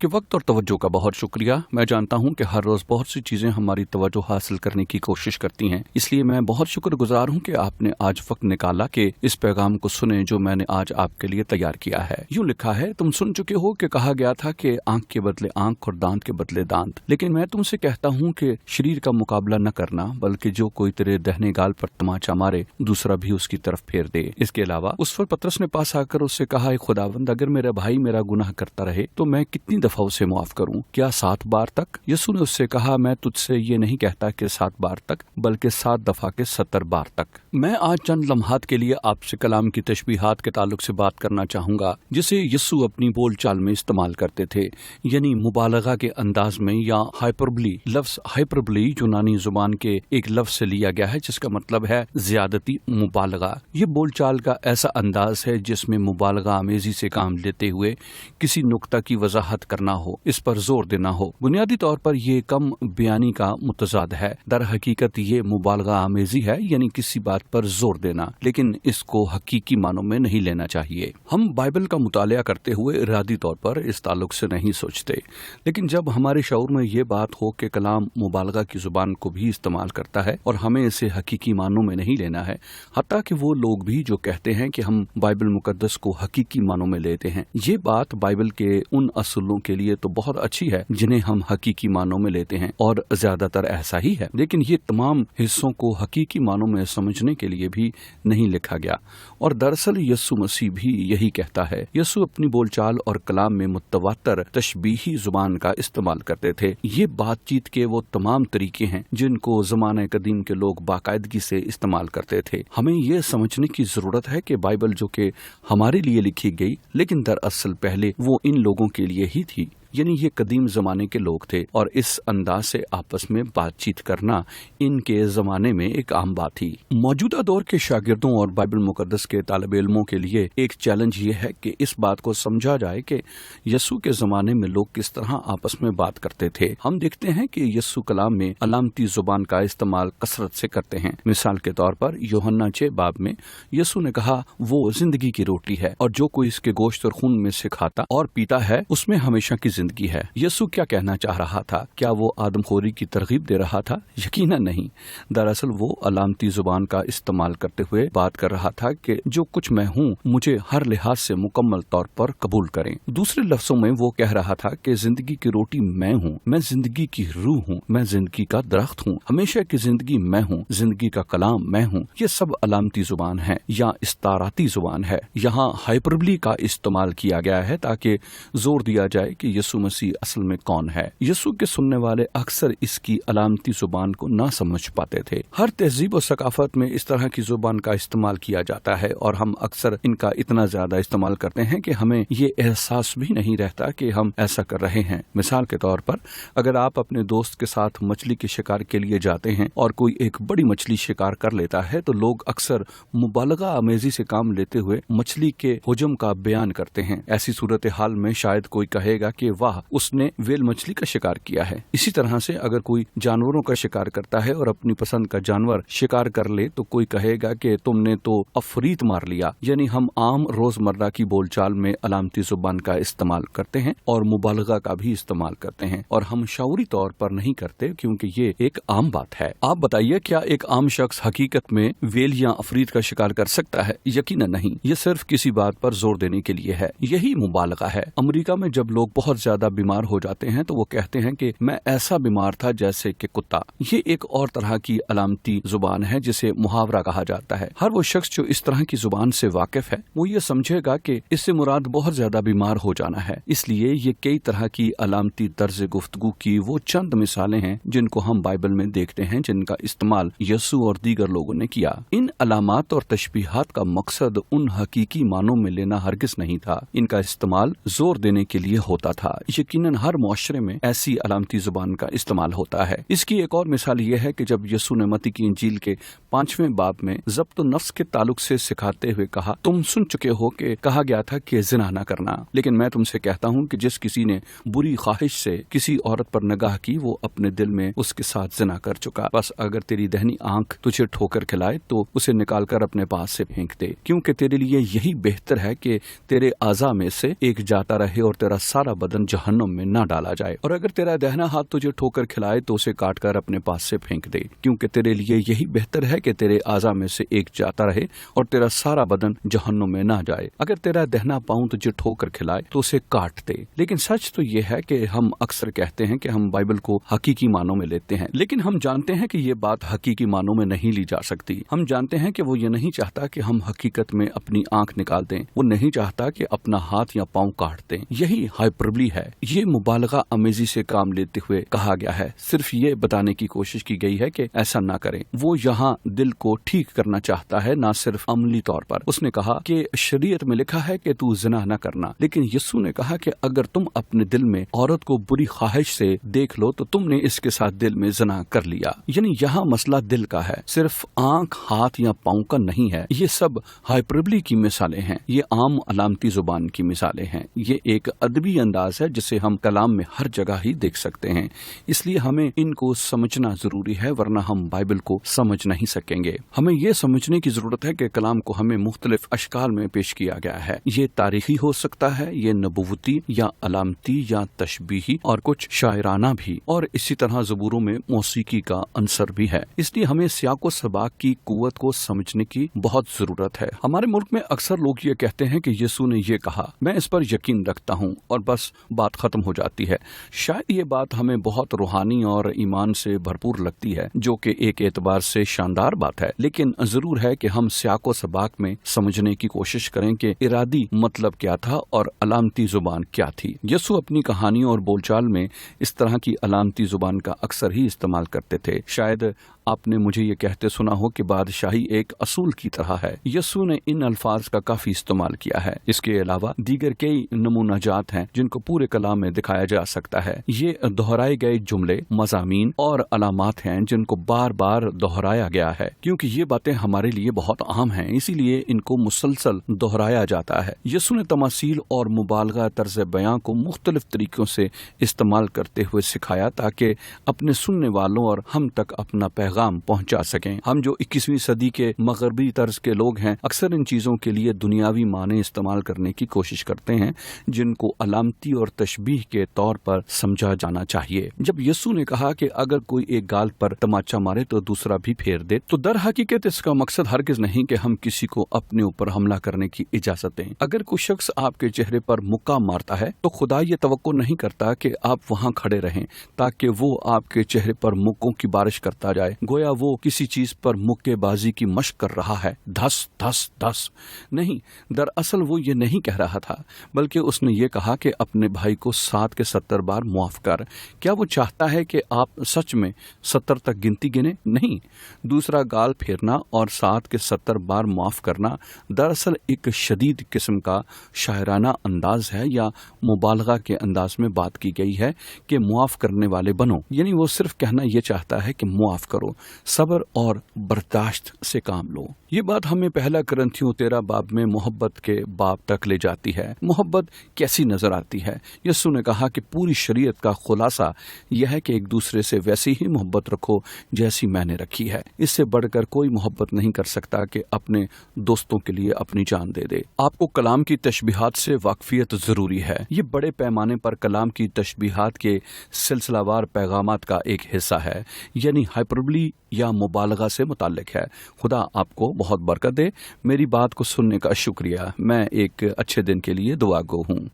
आपके वक्त और तवज्जो का बहुत शुक्रिया। मैं जानता हूं कि हर रोज बहुत सी चीजें हमारी तवज्जो हासिल करने की कोशिश करती हैं, इसलिए मैं बहुत शुक्रगुजार हूं कि आपने आज वक्त निकाला कि इस पैगाम को सुने जो मैंने आज आपके लिए तैयार किया है। यूं लिखा है, तुम सुन चुके हो कि कहा गया था कि आंख के बदले आंख और दांत के बदले दांत, लेकिन मैं तुमसे कहता हूं कि शरीर का मुकाबला न करना, बल्कि जो कोई तेरे दाहिने गाल पर तमाचा मारे दूसरा भी उसकी तरफ फेर दे। इसके अलावा उस पर पतरस ने पास आकर उससे कहा, खुदावंद, अगर मेरा भाई मेरा गुनाह करता रहे तो मैं कितनी दफा उसे माफ करूं? क्या 7 बार तक? यीशु ने उससे कहा, मैं तुझसे ये नहीं कहता कि 7 बार तक, बल्कि 7 दफा के 70 बार तक। मैं आज चंद लम्हात के लिए आपसे कलाम की तशबीहात के ताल्लुक से बात करना चाहूंगा जिसे यीशु अपनी बोल चाल में इस्तेमाल करते थे, यानी मुबालगा के अंदाज में या हाइपरबली। लफ्ज हाइपरबली यूनानी जुबान के एक लफ्ज से लिया गया है जिसका मतलब है ज्यादती, मुबालगा। ये बोल चाल का ऐसा अंदाज है जिसमें मुबालगा आमेजी से काम लेते हुए किसी नुक्ता की वजाहत करना हो, इस पर जोर देना हो। बुनियादी तौर पर यह कम बयानी का मुतजाद है। दर हकीकत ये मुबालगा आमेजी है, यानी किसी बात पर जोर देना, लेकिन इसको हकीकी मानों में नहीं लेना चाहिए। हम बाइबल का मुतालिया करते हुए इरादी तौर पर इस ताल्लुक से नहीं सोचते, लेकिन जब हमारे शऊर में ये बात हो कि कलाम मुबालगा की जुबान को भी इस्तेमाल करता है और हमें इसे हकीकी मानों में नहीं लेना है, हत्ता कि वो लोग भी जो कहते हैं कि हम बाइबल मुकद्दस को हकीकी मानों में लेते हैं, ये बात बाइबल के उन असूलों के लिए तो बहुत अच्छी है जिन्हें हम हकीकी मानों में लेते हैं, और ज्यादातर ऐसा ही है, लेकिन ये तमाम हिस्सों को हकीकी मानों में समझने के लिए भी नहीं लिखा गया। और दरअसल यीशु मसीह भी यही कहता है। यीशु अपनी बोलचाल और कलाम में मुतवातर तशबीही जुबान का इस्तेमाल करते थे। ये बातचीत के वो तमाम तरीके हैं जिनको ज़माने कदीम के लोग बाकायदगी से इस्तेमाल करते थे। हमें ये समझने की जरूरत है कि बाइबल जो कि हमारे लिए लिखी गई, लेकिन दरअसल पहले वो इन लोगों के लिए ही थी, यानी ये कदीम जमाने के लोग थे, और इस अंदाज से आपस में बातचीत करना इनके जमाने में एक आम बात थी। मौजूदा दौर के शागिर्दों और बाइबल मुकद्दस के तालिब इल्मों के लिए एक चैलेंज ये है कि इस बात को समझा जाए कि यीशु के जमाने में लोग किस तरह आपस में बात करते थे। हम देखते हैं कि यीशु कलाम में अलामती जुबान का इस्तेमाल कसरत से करते हैं। मिसाल के तौर पर यूहन्ना 6 बाब में यीशु ने कहा, वो जिंदगी की रोटी है, और जो कोई इसके गोश्त और खून में से खाता और पीता है उसमें हमेशा की जिंदगी है। यीशु क्या कहना चाह रहा था? क्या वो आदमखोरी की तरगीब दे रहा था? यकीनन नहीं। दरअसल वो अलामती जुबान का इस्तेमाल करते हुए बात कर रहा था कि जो कुछ मैं हूँ मुझे हर लिहाज से मुकम्मल तौर पर कबूल करें। दूसरे लफ्जों में वो कह रहा था कि जिंदगी की रोटी मैं हूँ, मैं जिंदगी की रूह हूँ, मैं जिंदगी का दरख्त हूँ, हमेशा की जिंदगी मैं हूँ, जिंदगी का कलाम मैं हूँ। ये सब अलामती जुबान है या इस्ताराती जुबान है। यहाँ हाइपरबली का इस्तेमाल किया गया है ताकि जोर दिया जाए कि यीशु मसीह असल में कौन है। यीशु के सुनने वाले अक्सर इसकी अलामती जुबान को ना समझ पाते थे। हर तहजीब और सकाफत में इस तरह की जुबान का इस्तेमाल किया जाता है, और हम अक्सर इनका इतना ज्यादा इस्तेमाल करते हैं कि हमें ये एहसास भी नहीं रहता कि हम ऐसा कर रहे हैं। मिसाल के तौर पर, अगर आप अपने दोस्त के साथ मछली के शिकार के लिए जाते हैं और कोई एक बड़ी मछली शिकार कर लेता है, तो लोग अक्सर मुबालगा आमेजी से काम लेते हुए मछली के हुजम का बयान करते हैं। ऐसी सूरत हाल में शायद कोई कहेगा कि वाह, उसने वेल मछली का शिकार किया है। इसी तरह से अगर कोई जानवरों का शिकार करता है और अपनी पसंद का जानवर शिकार कर ले, तो कोई कहेगा कि तुमने तो अफरीत मार लिया। यानी हम आम रोजमर्रा की बोलचाल में अलामती जुबान का इस्तेमाल करते हैं और मुबालगा का भी इस्तेमाल करते हैं, और हम शऊरी तौर पर नहीं करते क्योंकि ये एक आम बात है। आप बताइए, क्या एक आम शख्स हकीकत में वेल या अफरीत का शिकार कर सकता है? यकीनन नहीं। ये सिर्फ किसी बात पर जोर देने के लिए है। यही मुबालगा है। अमेरिका में जब लोग बहुत ज्यादा बीमार हो जाते हैं तो वो कहते हैं कि मैं ऐसा बीमार था जैसे कि कुत्ता। ये एक और तरह की अलामती जुबान है जिसे मुहावरा कहा जाता है। हर वो शख्स जो इस तरह की जुबान से वाकिफ है वो ये समझेगा कि इससे मुराद बहुत ज्यादा बीमार हो जाना है। इसलिए ये कई तरह की अलामती तर्ज गुफ्तगू की वो चंद मिसालें हैं जिनको हम बाइबल में देखते हैं, जिनका इस्तेमाल यीशु और दीगर लोगों ने किया। इन अलामात और तशबीहात का मकसद उन हकीकी मानों में लेना हरगिज नहीं था। इनका इस्तेमाल जोर देने के लिए होता था। यकीनन हर मुआशरे में ऐसी अलामती जुबान का इस्तेमाल होता है। इसकी एक और मिसाल ये है कि जब यीशु ने मत्ती की इंजील के 5वें बाब में ज़ब्त नफ्स के ताल्लुक से सिखाते हुए कहा, तुम सुन चुके हो कि कहा गया था कि जिना न करना, लेकिन मैं तुमसे कहता हूँ कि जिस किसी ने बुरी ख्वाहिश से किसी औरत पर निगाह की वो अपने दिल में उसके साथ जिना कर चुका। बस अगर तेरी दाहिनी आंख तुझे ठोकर खिलाए तो उसे निकाल कर अपने पास से फेंक दे, क्योंकि तेरे लिए यही बेहतर है कि तेरे आज़ा में से एक जाता रहे और तेरा सारा बदन जहन्नुम में ना डाला जाए। और अगर तेरा दाहिना हाथ तुझे ठोकर खिलाए तो उसे काट कर अपने पास से फेंक दे, क्योंकि तेरे लिए यही बेहतर है कि तेरे आज़ा में से एक जाता रहे और तेरा सारा बदन जहन्नुम में ना जाए। अगर तेरा दाहिना पाँव तुझे ठोकर खिलाए तो उसे काट दे। लेकिन सच तो ये है कि हम अक्सर कहते हैं कि हम बाइबल को हकीकी मानों में लेते हैं, लेकिन हम जानते हैं कि ये बात हकीकी मानों में नहीं ली जा सकती। हम जानते हैं कि वो ये नहीं चाहता कि हम हकीकत में अपनी आंख निकाल दें, वो नहीं चाहता कि अपना हाथ या पाँव काट दें। यही हाइपरबली है। ये मुबालगा अमेजी से काम लेते हुए कहा गया है। सिर्फ ये बताने की कोशिश की गई है कि ऐसा ना करें। वो यहाँ दिल को ठीक करना चाहता है, ना सिर्फ अमली तौर पर। उसने कहा कि शरीयत में लिखा है कि तू जिना न करना, लेकिन यीशु ने कहा कि अगर तुम अपने दिल में औरत को बुरी ख्वाहिश से देख लो तो तुमने इसके साथ दिल में जिना कर लिया। यानी यहाँ मसला दिल का है, सिर्फ आंख, हाथ या पाँव का नहीं है। ये सब हाइपरबली की मिसालें हैं, ये आम अलामती जुबान की मिसालें हैं। ये एक अदबी अंदाज है जिसे हम कलाम में हर जगह ही देख सकते हैं। इसलिए हमें इनको समझना जरूरी है, वरना हम बाइबल को समझ नहीं सकेंगे। हमें ये समझने की जरूरत है कि कलाम को हमें मुख्तलिफ अशकाल में पेश किया गया है। ये तारीखी हो सकता है, ये नबूवती या अलामती या तशबीही और कुछ शायराना भी, और इसी तरह ज़बूरों में मौसीकी का अंसर भी है। इसलिए हमें सियाको सबाक की कुव्वत को समझने की बहुत जरूरत है। हमारे मुल्क में अक्सर लोग ये कहते हैं कि यीशु ने ये कहा, मैं इस पर यकीन रखता हूँ, और बस बात खत्म हो जाती है। शायद ये बात हमें बहुत रूहानी और ईमान से भरपूर लगती है, जो कि एक एतबार से शानदार बात है, लेकिन जरूर है कि हम सियाको सबाक में समझने की कोशिश करें कि इरादी मतलब क्या था और अलामती जुबान क्या थी। यीशु अपनी कहानियों और बोलचाल में इस तरह की अलामती जुबान का अक्सर ही इस्तेमाल करते थे। शायद आपने मुझे ये कहते सुना हो कि बादशाही एक असूल की तरह है। यीशु ने इन अल्फाज का काफी इस्तेमाल किया है। इसके अलावा दीगर कई नमूनाजात हैं जिनको पूरे कलाम में दिखाया जा सकता है। ये दोहराए गए जुमले, मज़ामीन और अलामात हैं जिनको बार बार दोहराया गया है, क्योंकि ये बातें हमारे लिए बहुत आम हैं, इसीलिए इनको मुसलसल दोहराया जाता है। यीशु ने तमासील और मुबालगा तर्ज बयां को मुख्तलिफ तरीकों से इस्तेमाल करते हुए सिखाया, ताकि अपने सुनने वालों और हम तक अपना पैगाम पहुंचा सकें। हम जो 21वीं सदी के मगरबी तर्ज के लोग हैं, अक्सर इन चीजों के लिए दुनियावी माने इस्तेमाल करने की कोशिश करते हैं, जिनको अलामती और तशबीह के तौर पर समझा जाना चाहिए। जब यीशु ने कहा कि अगर कोई एक गाल पर तमाचा मारे तो दूसरा भी फेर दे, तो दर हकीकत इसका मकसद हरगिज नहीं कि हम किसी को अपने ऊपर हमला करने की इजाजत दें। अगर कोई शख्स आपके चेहरे पर मुक्का मारता है तो खुदा ये तवक्को नहीं करता कि आप वहां खड़े रहें ताकि वो आपके चेहरे पर मुक्कों की बारिश करता जाए, गोया वो किसी चीज पर मुक्केबाजी की मशक कर रहा है, धस धस धस। नहीं, दरअसल वो ये नहीं कह रहा था, बल्कि उसने ये कहा कि अपने भाई को 7 के 70 बार मुआफ कर। क्या वो चाहता है कि आप सच में 70 तक गिनती गिने? नहीं। दूसरा गाल फेरना और 7 के 70 बार मुआफ करना दरअसल एक शदीद किस्म का शायराना अंदाज है, या मुबालगा के अंदाज में बात की गई है कि मुआफ करने वाले बनो। यानी वो सिर्फ कहना ये चाहता है कि मुआफ करो, सब्र और बर्दाश्त से काम लो। ये बात हमें पहला करंथियों 13 बाब में मोहब्बत के बाब तक ले जाती है। मोहब्बत कैसी नजर आती है? यीशु ने कहा कि पूरी शरीयत का खुलासा यह है कि एक दूसरे से वैसी ही मोहब्बत रखो जैसी मैंने रखी है। इससे बढ़कर कोई मोहब्बत नहीं कर सकता कि अपने दोस्तों के लिए अपनी जान दे दे। आपको कलाम की तशबीहात से वाकफियत जरूरी है। ये बड़े पैमाने पर कलाम की तशबीहात के सिलसिलावार पैगामात का एक हिस्सा है, यानी हाइपरबली या मुबालगा से मुताल्लिक है। खुदा आपको बहुत बरकत दे। मेरी बात को सुनने का शुक्रिया। मैं एक अच्छे दिन के लिए दुआगो हूँ।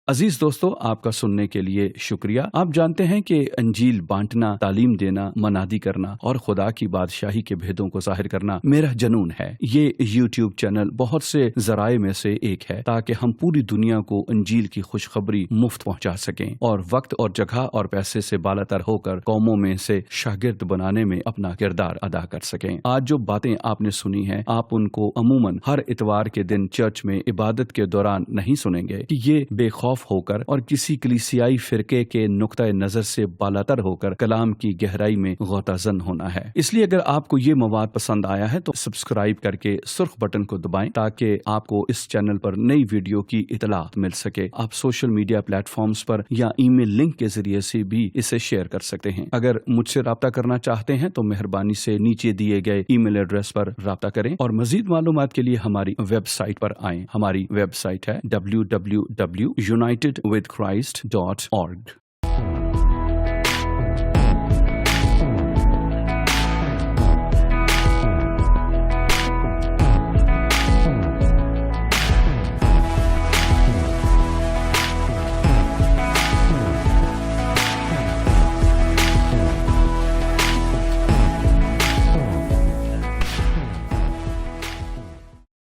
अजीज दोस्तों, आपका सुनने के लिए शुक्रिया। आप जानते हैं कि अंजील बांटना, तालीम देना, मनादी करना और खुदा की बादशाही के भेदों को जाहिर करना मेरा जुनून है। ये YouTube चैनल बहुत से जराए में से एक है ताकि हम पूरी दुनिया को अंजील की खुशखबरी मुफ्त पहुंचा सकें और वक्त और जगह और पैसे से बालातर होकर कौमों में से शागिर्द बनाने में अपना किरदार अदा कर सकें। आज जो बातें आपने सुनी हैं, आप उनको अमूमन हर इतवार के दिन चर्च में इबादत के दौरान नहीं सुनेंगे कि ये बेखौफ होकर और किसी कलीसियाई फिरके के नुक्ता नजर से बालातर होकर कलाम की गहराई में गौताजन होना है। इसलिए अगर आपको ये मवाद पसंद आया है तो सब्सक्राइब करके सुर्ख बटन को दबाएं ताकि आपको इस चैनल पर नई वीडियो की इतलात मिल सके। आप सोशल मीडिया प्लेटफॉर्म्स पर या ईमेल लिंक के जरिए से भी इसे शेयर कर सकते हैं। अगर मुझसे राब्ता करना चाहते हैं तो मेहरबानी से नीचे दिए गए ईमेल एड्रेस पर राब्ता करें और मजीद मालूमात के लिए हमारी वेबसाइट पर आएं। हमारी वेबसाइट है www.unitedchurch.org। unitedwithchrist.org.